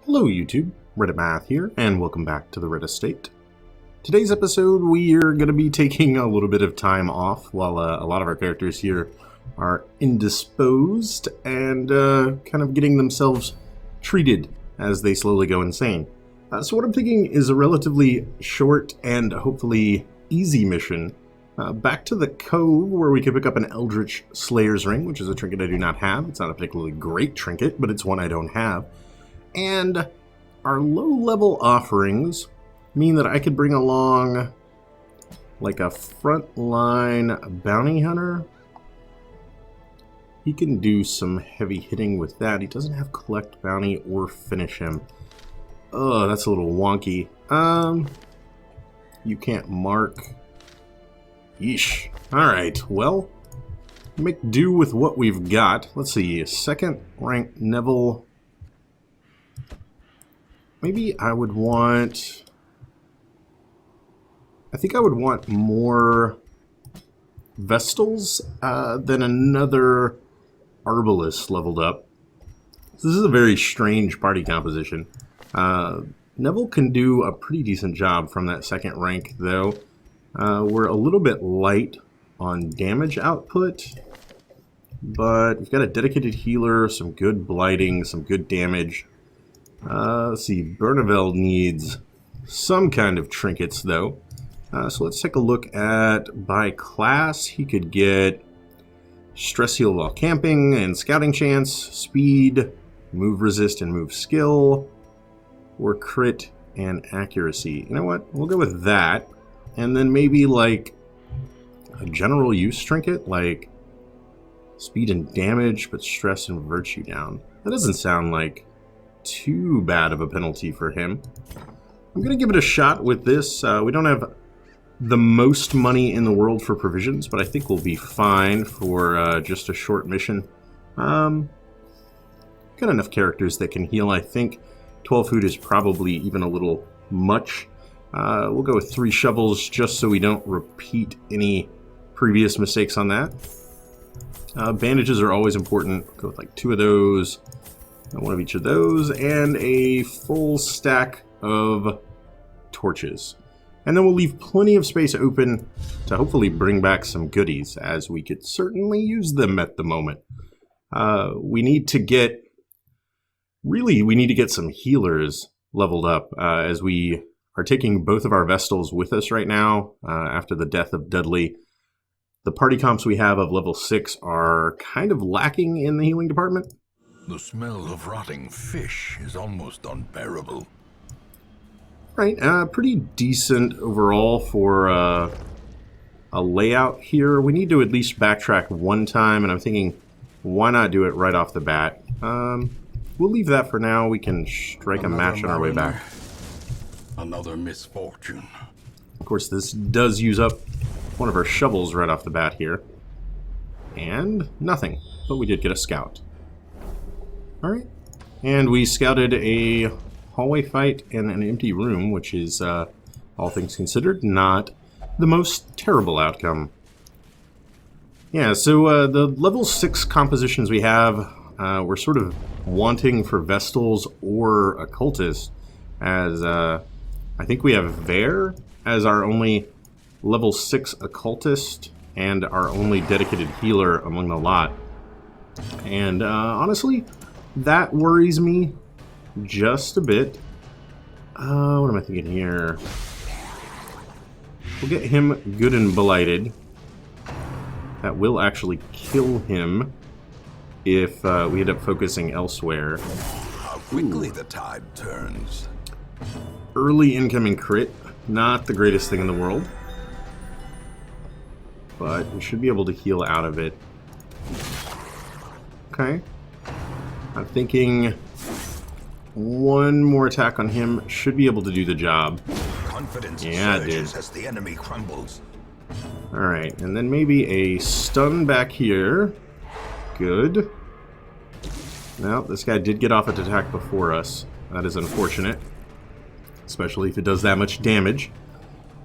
Hello YouTube, Reddit Math here, and welcome back to the Reddit Estate. Today's episode we are going to be taking a little bit of time off while a lot of our characters here are indisposed and kind of getting themselves treated as they slowly go insane. So what I'm thinking is a relatively short and hopefully easy mission back to the cove where we could pick up an Eldritch Slayer's Ring, which is a trinket I do not have. It's not a particularly great trinket, but it's one I don't have. And our low-level offerings mean that I could bring along like a frontline bounty hunter. He can do some heavy hitting with that. He doesn't have collect bounty or finish him. Oh, that's a little wonky. You can't mark. Yeesh. Alright, well, make do with what we've got. Let's see, second rank Neville. Maybe I would want... I think I would want more Vestals than another Arbalest leveled up. So this is a very strange party composition. Neville can do a pretty decent job from that second rank, though. We're a little bit light on damage output, but we've got a dedicated healer, some good blighting, some good damage. Let's see, Bernavel needs some kind of trinkets, though. So let's take a look at, by class, he could get stress heal while camping and scouting chance, speed, move resist and move skill, or crit and accuracy. You know what? We'll go with that. And then maybe like a general use trinket, like speed and damage, but stress and virtue down. That doesn't sound like too bad of a penalty for him. I'm going to give it a shot with this. We don't have the most money in the world for provisions, but I think we'll be fine for just a short mission. Got enough characters that can heal, I think. 12 food is probably even a little much. We'll go with 3 shovels just so we don't repeat any previous mistakes on that. Bandages are always important. Go with like 2 of those, one of each of those, and a full stack of torches. And then we'll leave plenty of space open to hopefully bring back some goodies, as we could certainly use them at the moment. We need to get some healers leveled up, as we are taking both of our Vestals with us right now after the death of Dudley. The party comps we have of level 6 are kind of lacking in the healing department. The smell of rotting fish is almost unbearable. Right, pretty decent overall for a layout here. We need to at least backtrack one time, and I'm thinking, why not do it right off the bat? We'll leave that for now. We can strike a match on our way back. Another misfortune. Of course, this does use up one of our shovels right off the bat here. And nothing, but we did get a scout. Alright, and we scouted a hallway fight in an empty room, which is, all things considered, not the most terrible outcome. Yeah, so the level 6 compositions we have, we're sort of wanting for Vestals or Occultists, as I think we have Vare as our only level 6 Occultist and our only dedicated healer among the lot. And honestly, that worries me just a bit. What am I thinking here? We'll get him good and blighted. That will actually kill him if we end up focusing elsewhere. How quickly the tide turns. Early incoming crit, not the greatest thing in the world. But we should be able to heal out of it. Okay. I'm thinking one more attack on him should be able to do the job. Confidence yeah, it did. as the enemy crumbles. Alright, and then maybe a stun back here. Good. Now, this guy did get off an attack before us. That is unfortunate. Especially if it does that much damage.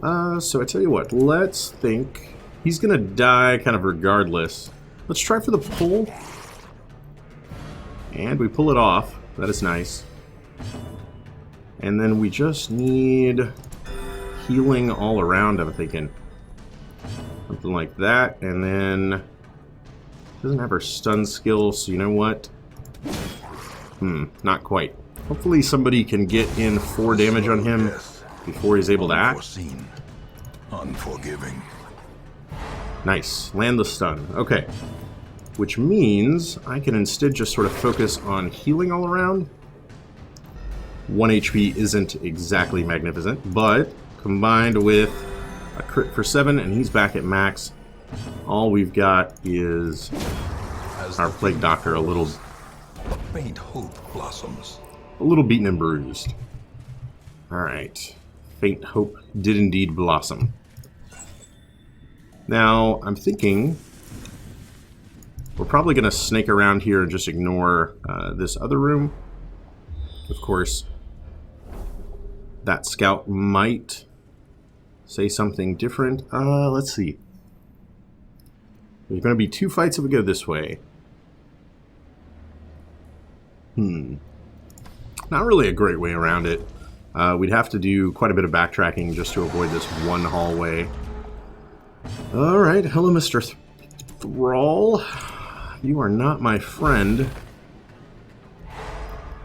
So I tell you what, let's think. He's gonna die kind of regardless. Let's try for the pull. And we pull it off. That is nice. And then we just need healing all around, I'm thinking. Something like that. And then doesn't have her stun skill, so you know what? Not quite. Hopefully somebody can get in 4 damage on him before he's able to act. Unforeseen. Unforgiving. Nice. Land the stun. Okay. Which means I can instead just sort of focus on healing all around. 1 HP isn't exactly magnificent, but combined with a crit for 7, and he's back at max, all we've got is our Plague Doctor a little Faint hope blossoms. beaten and bruised. Alright. Faint hope did indeed blossom. Now, I'm thinking we're probably going to snake around here and just ignore this other room. Of course, that scout might say something different. Let's see. There's going to be 2 fights if we go this way. Not really a great way around it. We'd have to do quite a bit of backtracking just to avoid this one hallway. Alright, hello Mr. Thrall. You are not my friend.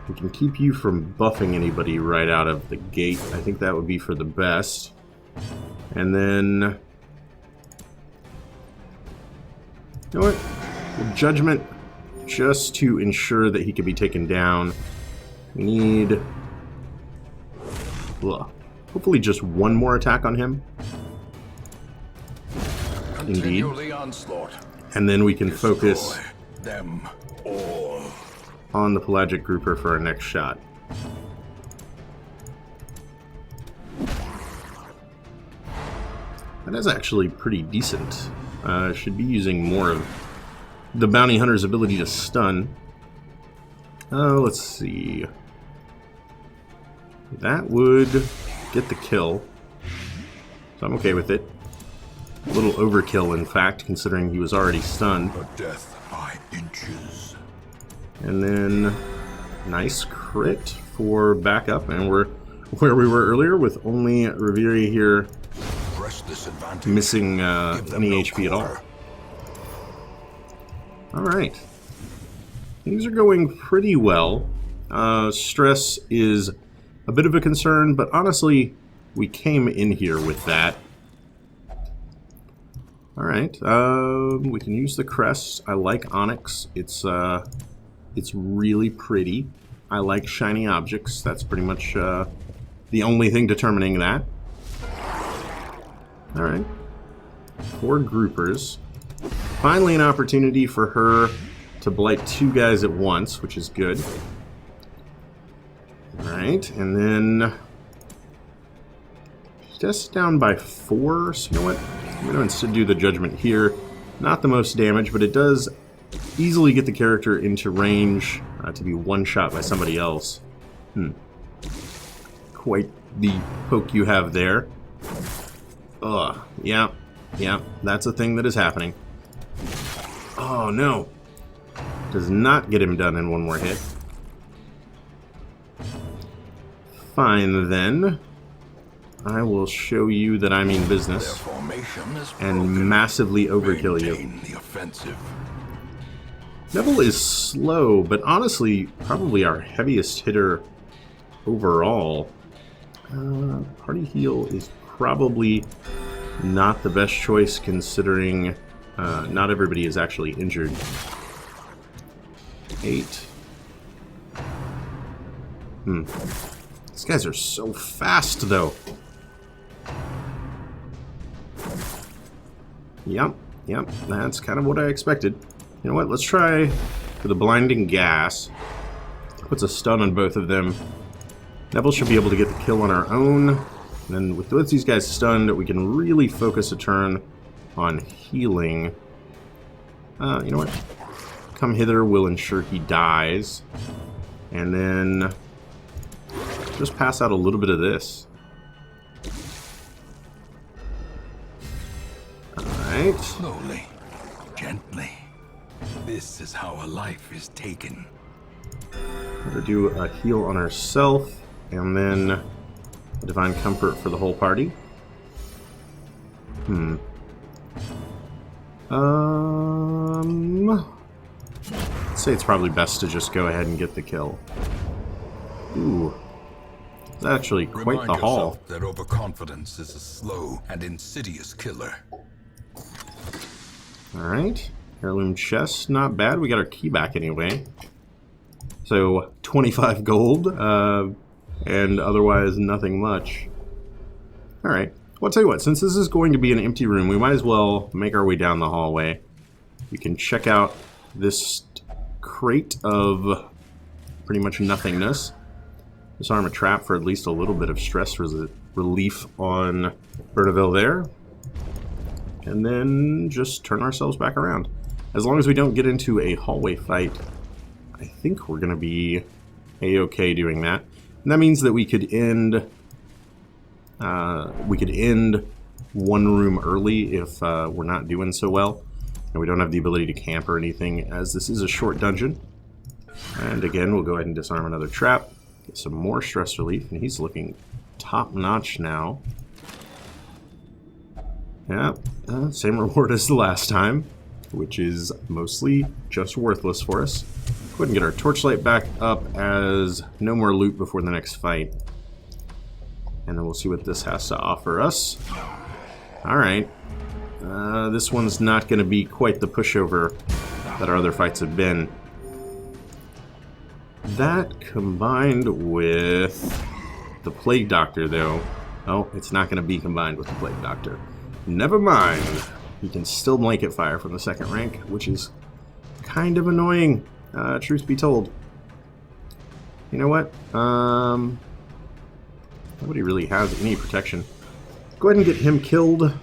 We can keep you from buffing anybody right out of the gate. I think that would be for the best. And then... you know what? Judgment, just to ensure that he can be taken down. We need... hopefully just 1 more attack on him. Indeed. And then we can focus them all on the pelagic grouper for our next shot. That is actually pretty decent. Should be using more of the bounty hunter's ability to stun. Let's see. That would get the kill. So I'm okay with it. A little overkill, in fact, considering he was already stunned. but death by inches. And then, nice crit for backup. And we're where we were earlier with only Reviri here Press this advantage. missing Give them any no HP at all. quarter. Alright. Things are going pretty well. Stress is a bit of a concern, but honestly, we came in here with that. Alright, we can use the crest. I like onyx. It's really pretty. I like shiny objects. That's pretty much the only thing determining that. Alright. 4 groupers. Finally an opportunity for her to blight 2 guys at once, which is good. Alright, and then... just down by 4, so you know what? I'm going to instead do the judgment here. Not the most damage, but it does easily get the character into range to be one-shot by somebody else. Quite the poke you have there. Ugh, yeah, that's a thing that is happening. Oh, no. Does not get him done in 1 more hit. Fine, then. I will show you that I mean business and massively overkill you. The offensive. Neville is slow, but honestly, probably our heaviest hitter overall. Party heal is probably not the best choice considering not everybody is actually injured. 8. These guys are so fast, though. Yep, that's kind of what I expected. You know what, let's try for the blinding gas. Puts a stun on both of them. Neville should be able to get the kill on our own. And then with both these guys stunned, we can really focus a turn on healing. You know what? Come hither will ensure he dies. And then just pass out a little bit of this. Alright. Slowly, gently. This is how a life is taken. Better do a heal on herself. and then a divine comfort for the whole party. I'd say it's probably best to just go ahead and get the kill. Ooh. It's actually quite the haul. Remind yourself that overconfidence is a slow and insidious killer. Alright. Heirloom chest, not bad. We got our key back anyway. So, 25 gold, and otherwise nothing much. Alright. Well, I'll tell you what, since this is going to be an empty room, we might as well make our way down the hallway. We can check out this crate of pretty much nothingness. Disarm a trap for at least a little bit of stress relief on Bertaville there. And then just turn ourselves back around. As long as we don't get into a hallway fight, I think we're going to be a-okay doing that. And that means that we could end one room early if we're not doing so well. And we don't have the ability to camp or anything, as this is a short dungeon. And again, we'll go ahead and disarm another trap. Get some more stress relief, and he's looking top-notch now. Yeah, same reward as the last time, which is mostly just worthless for us. Go ahead and get our torchlight back up as no more loot before the next fight. And then we'll see what this has to offer us. Alright. This one's not going to be quite the pushover that our other fights have been. That combined with the Plague Doctor, though. Oh, it's not going to be combined with the Plague Doctor. Never mind. He can still blanket fire from the second rank, which is kind of annoying, truth be told. You know what? Nobody really has any protection. Go ahead and get him killed.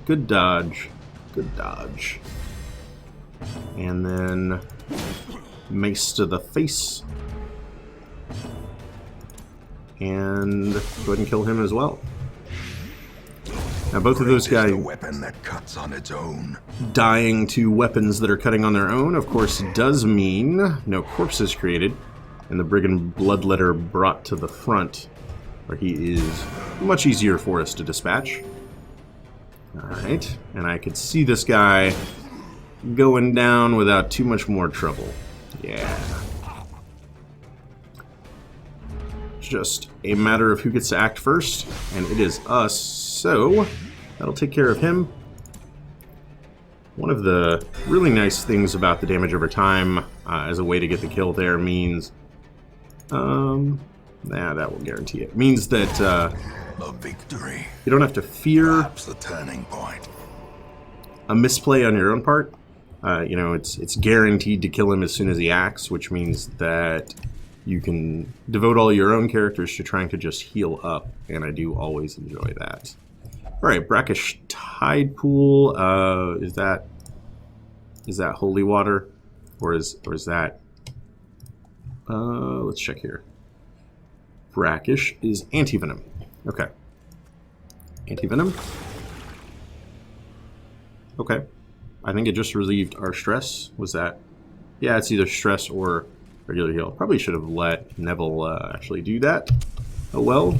Good dodge. Good dodge. And then mace to the face. And go ahead and kill him as well. Now both of those guys weapon that cuts on its own. Dying to weapons that are cutting on their own, of course, does mean no corpses created, and the brigand bloodletter brought to the front, where he is much easier for us to dispatch. Alright, and I could see this guy going down without too much more trouble. Yeah. Just a matter of who gets to act first, and it is us, so that'll take care of him. One of the really nice things about the damage over time as a way to get the kill there means, that will guarantee it. Means that a victory. You don't have to fear Perhaps the turning point. a misplay on your own part. It's guaranteed to kill him as soon as he acts, which means that you can devote all your own characters to trying to just heal up, and I do always enjoy that. Alright, brackish tide pool. Is that holy water? Or is that let's check here. Brackish is anti-venom. Okay. Anti-venom. Okay. I think it just relieved our stress. Was that? Yeah, it's either stress or regular heal. Probably should have let Neville actually do that. Oh well.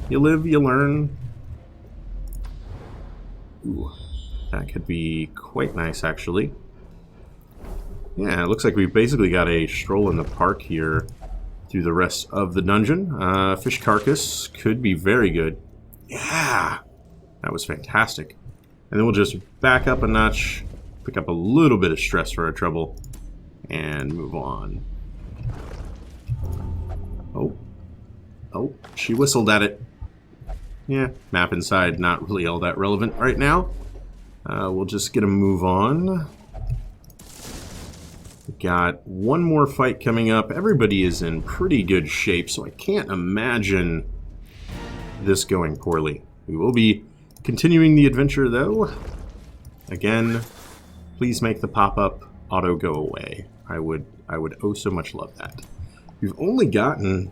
You live, you learn. Ooh. That could be quite nice, actually. Yeah, it looks like we've basically got a stroll in the park here through the rest of the dungeon. Fish carcass could be very good. Yeah! That was fantastic. And then we'll just back up a notch, pick up a little bit of stress for our trouble, and move on. Oh, she whistled at it. Yeah, map inside, not really all that relevant right now. We'll just get a move on. We've got one more fight coming up. Everybody is in pretty good shape, so I can't imagine this going poorly. We will be continuing the adventure, though. Again, please make the pop-up auto go away. I would oh so much love that. We've only gotten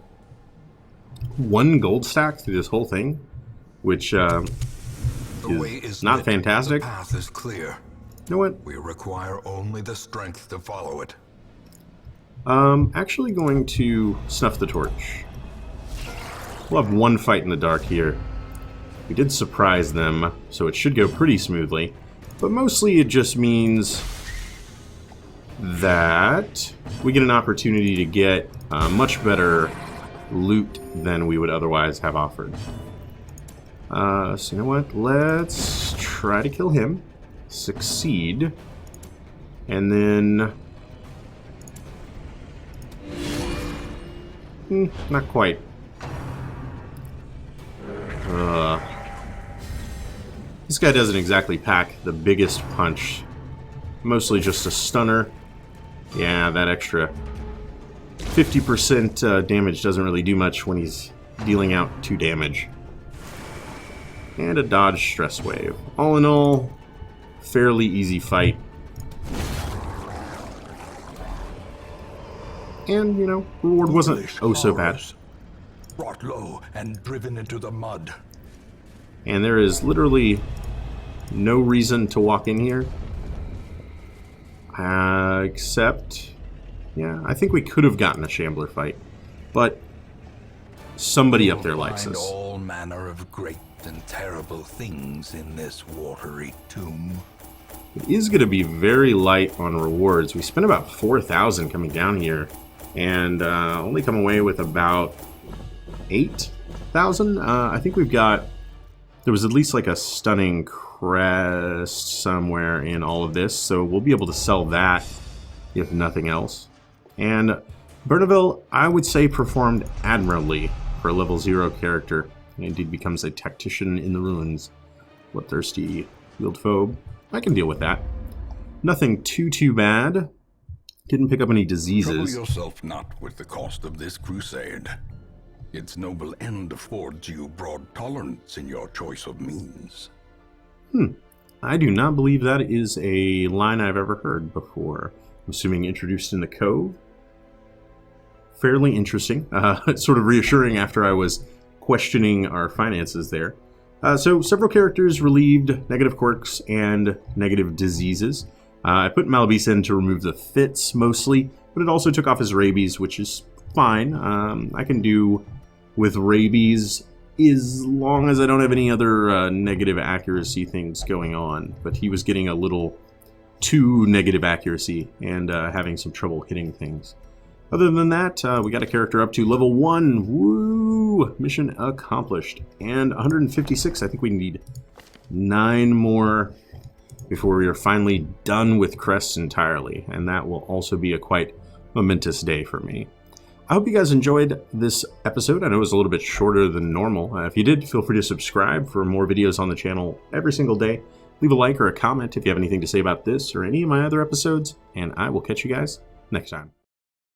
one gold stack through this whole thing, which is not fantastic. The path is clear. You know what? We require only the strength to follow it. Actually going to snuff the torch. We'll have one fight in the dark here. We did surprise them, so it should go pretty smoothly. But mostly it just means that we get an opportunity to get much better loot than we would otherwise have offered. So you know what? Let's try to kill him. Succeed. And then... not quite. This guy doesn't exactly pack the biggest punch. Mostly just a stunner. Yeah, that extra 50% damage doesn't really do much when he's dealing out 2 damage. And a dodge stress wave. All in all, fairly easy fight. And, you know, reward wasn't oh so bad. Brought low and driven into the mud. And there is literally no reason to walk in here. Except, yeah, I think we could have gotten a Shambler fight. But somebody up there likes us. All manner of great and terrible things in this watery tomb. It is going to be very light on rewards. We spent about 4,000 coming down here. And only come away with about 8,000. I think we've got... There was at least like a stunning crest somewhere in all of this, so we'll be able to sell that, if nothing else. And Bernaville, I would say, performed admirably for a level 0 character. And indeed becomes a tactician in the ruins. Bloodthirsty field phobe. I can deal with that. Nothing too bad. Didn't pick up any diseases. Trouble yourself not with the cost of this crusade. Its noble end affords you broad tolerance in your choice of means. I do not believe that is a line I've ever heard before. I'm assuming introduced in the Cove. Fairly interesting. Sort of reassuring after I was questioning our finances there. So several characters relieved negative quirks and negative diseases. I put Malabis in to remove the fits mostly, but it also took off his rabies, which is fine. I can do with rabies as long as I don't have any other negative accuracy things going on. But he was getting a little too negative accuracy and having some trouble hitting things. Other than that, we got a character up to level 1. Woo! Mission accomplished. And 156. I think we need 9 more before we are finally done with crests entirely. And that will also be a quite momentous day for me. I hope you guys enjoyed this episode. I know it was a little bit shorter than normal. If you did, feel free to subscribe for more videos on the channel every single day. Leave a like or a comment if you have anything to say about this or any of my other episodes. And I will catch you guys next time.